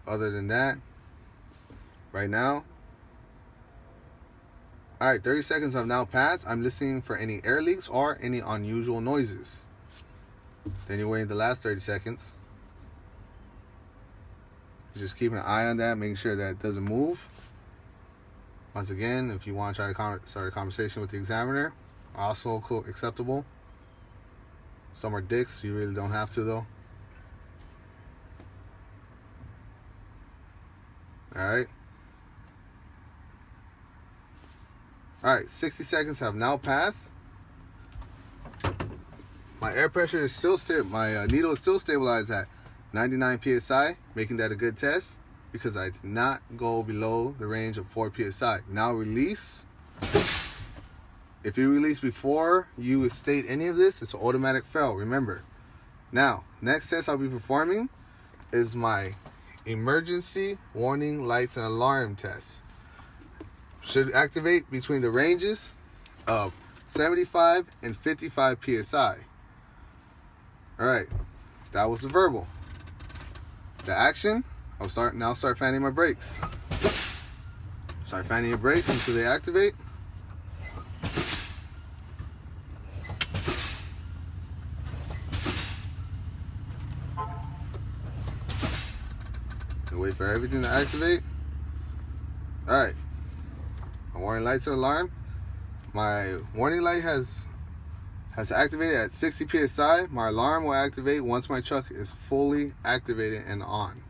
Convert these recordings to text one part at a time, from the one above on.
other than that, right now, alright, 30 seconds have now passed. I'm listening for any air leaks or any unusual noises. Then you're waiting the last 30 seconds. Just keeping an eye on that, making sure that it doesn't move. Once again, if you want to try to start a conversation with the examiner, also cool, acceptable. Some are dicks, you really don't have to though. Alright. Alright, 60 seconds have now passed. My air pressure is still my needle is still stabilized at 99 psi, making that a good test because I did not go below the range of 4 psi. Now release. If you release before you state any of this, it's an automatic fail, remember. Now, next test I'll be performing is my emergency warning lights and alarm test. Should activate between the ranges of 75 and 55 psi. Alright, that was the verbal. The action, I'll start fanning my brakes. Start fanning your brakes until they activate. And wait for everything to activate. Alright. My warning lights and alarm. My warning light has activated at 60 psi. My alarm will activate once my truck is fully activated and on.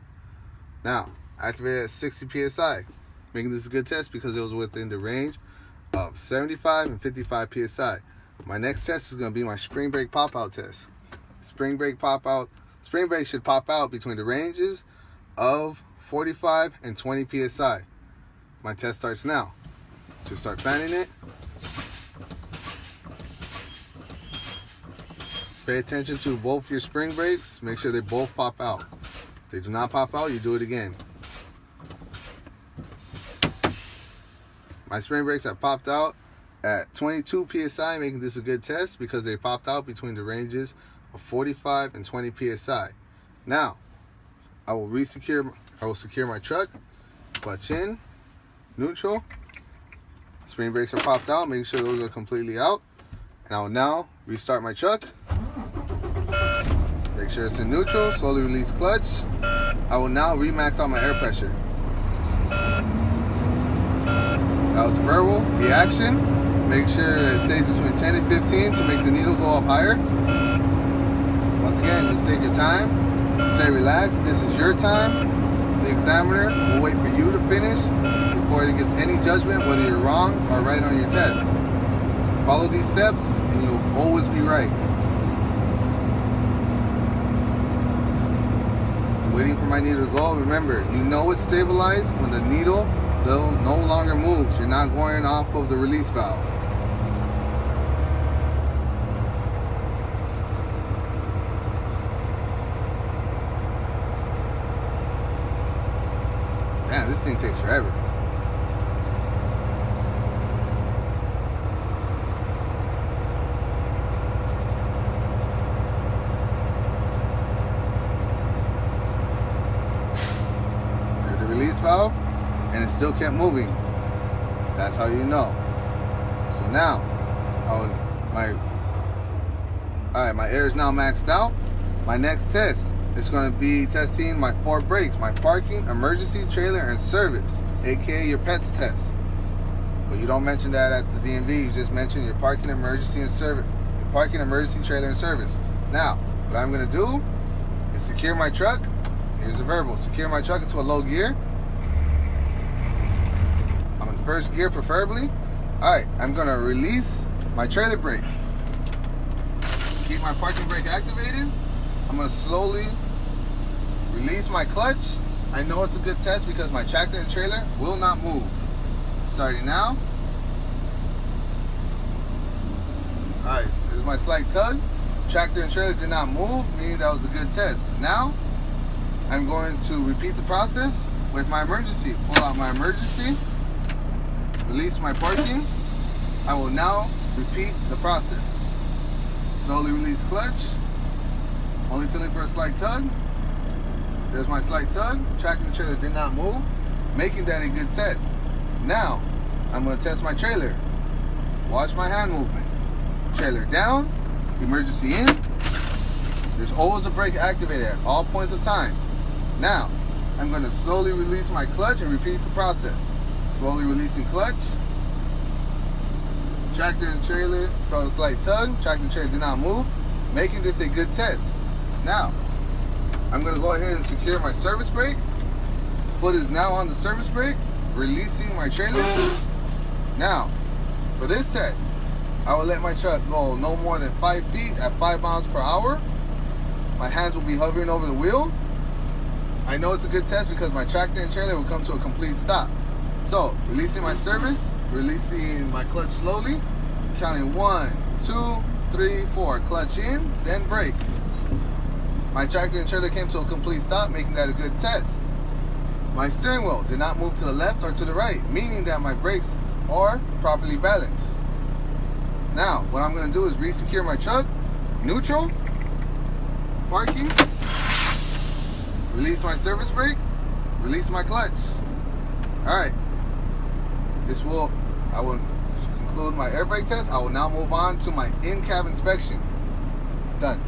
Now, activated at 60 psi. Making this a good test because it was within the range of 75 and 55 psi. My next test is going to be my spring brake pop out test. Spring brake should pop out between the ranges of 45 and 20 psi. My test starts now. Just start fanning it. Pay attention to both your spring brakes. Make sure they both pop out. If they do not pop out, you do it again. My spring brakes have popped out at 22 psi, making this a good test because they popped out between the ranges of 45 and 20 psi. Now, I will secure my truck, clutch in, neutral. Spring brakes are popped out, making sure those are completely out. And I will now restart my truck. Make sure it's in neutral, slowly release clutch. I will now remax out my air pressure. That was verbal. The action, make sure it stays between 10 and 15 to make the needle go up higher. Once again, just take your time. Stay relaxed. This is your time. The examiner will wait for you to finish before he gives any judgment whether you're wrong or right on your test. Follow these steps and you will always be right. Waiting for my needle to go. Remember, you know it's stabilized when the needle no longer moves. You're not going off of the release valve. Damn, this thing takes forever. There's the release valve, and it still kept moving. That's how you know. So now, my air is now maxed out. My next test is going to be testing my 4 brakes, my parking, emergency, trailer, and service, aka your PETS test. But you don't mention that at the DMV. You just mention your parking, emergency, and service. Your parking, emergency, trailer, and service. Now, what I'm going to do is secure my truck. Here's a verbal. Secure my truck into a low gear. I'm in first gear preferably. Alright, I'm going to release my trailer brake. Keep my parking brake activated. I'm going to slowly release my clutch. I know it's a good test because my tractor and trailer will not move. Starting now. Alright, this is my slight tug. Tractor and trailer did not move, meaning that was a good test. Now, I'm going to repeat the process with my emergency. Pull out my emergency. Release my parking. I will now repeat the process. Slowly release clutch. Only feeling for a slight tug. There's my slight tug. Tractor and trailer did not move, making that a good test. Now, I'm going to test my trailer. Watch my hand movement. Trailer down, emergency in. There's always a brake activated at all points of time. Now, I'm going to slowly release my clutch and repeat the process. Slowly releasing clutch. Tractor and trailer felt a slight tug. Tractor and trailer did not move, making this a good test. Now, I'm going to go ahead and secure my service brake. Foot is now on the service brake, releasing my trailer. Now, for this test, I will let my truck go no more than 5 feet at 5 miles per hour. My hands will be hovering over the wheel. I know it's a good test because my tractor and trailer will come to a complete stop. So, releasing my service, releasing my clutch slowly, counting 1, 2, 3, 4. Clutch in, then brake. My tractor and trailer came to a complete stop, making that a good test. My steering wheel did not move to the left or to the right, meaning that my brakes are properly balanced. Now, what I'm going to do is re-secure my truck, neutral, parking, release my service brake, release my clutch. Alright, I will conclude my air brake test. I will now move on to my in-cab inspection. Done.